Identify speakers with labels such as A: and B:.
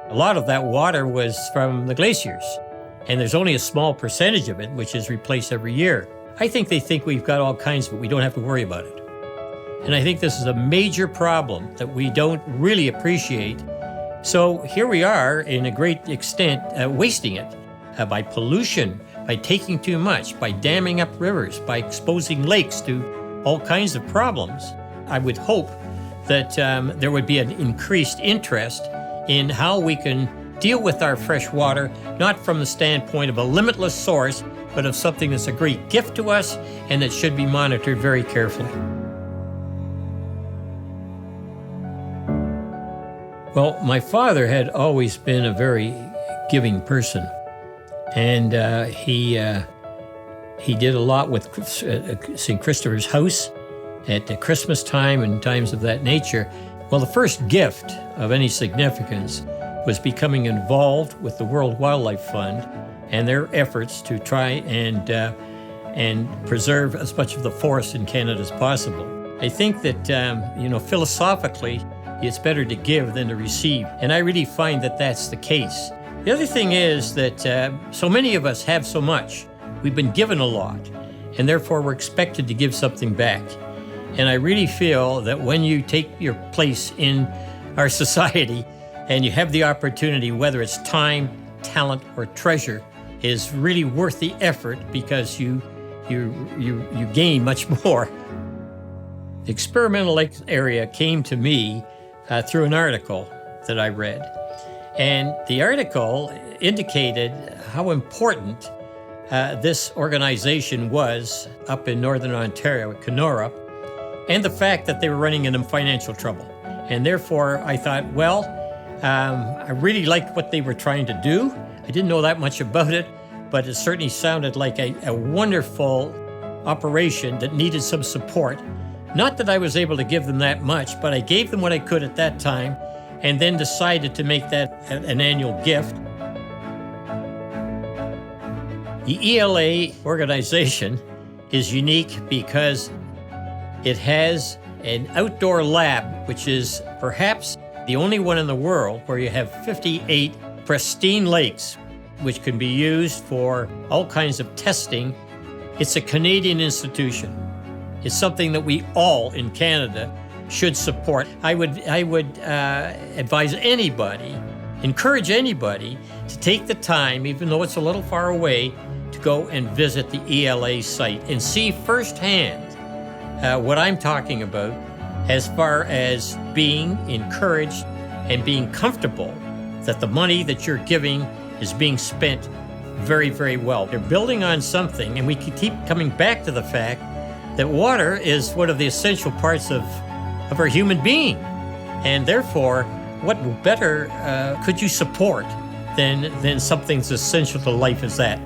A: A lot of that water was from the glaciers, and there's only a small percentage of it which is replaced every year. I think they think we've got all kinds of it. We don't have to worry about it. And I think this is a major problem that we don't really appreciate. So here we are, in a great extent, wasting it by pollution, by taking too much, by damming up rivers, by exposing lakes to all kinds of problems. I would hope that there would be an increased interest in how we can deal with our fresh water, not from the standpoint of a limitless source, but of something that's a great gift to us and that should be monitored very carefully. Well, my father had always been a very giving person, and he did a lot with St. Christopher's House at Christmas time and times of that nature. Well, the first gift of any significance was becoming involved with the World Wildlife Fund and their efforts to try and preserve as much of the forest in Canada as possible. I think that, philosophically, it's better to give than to receive, and I really find that that's the case. The other thing is that so many of us have so much. We've been given a lot, and therefore we're expected to give something back. And I really feel that when you take your place in our society and you have the opportunity, whether it's time, talent, or treasure, is really worth the effort because you gain much more. The experimental lake area came to me through an article that I read. And the article indicated how important this organization was up in Northern Ontario at Kenora, and the fact that they were running into financial trouble. And therefore, I thought, well, I really liked what they were trying to do. I didn't know that much about it, but it certainly sounded like a wonderful operation that needed some support. Not that I was able to give them that much, but I gave them what I could at that time, and then decided to make that an annual gift. The ELA organization is unique because it has an outdoor lab, which is perhaps the only one in the world where you have 58 pristine lakes, which can be used for all kinds of testing. It's a Canadian institution. It's something that we all in Canada should support. I would advise anybody, encourage anybody to take the time, even though it's a little far away, to go and visit the ELA site and see firsthand what I'm talking about as far as being encouraged and being comfortable that the money that you're giving is being spent very, very well. They're building on something, and we can keep coming back to the fact that water is one of the essential parts of our human being. And therefore, what better could you support than something as essential to life as that?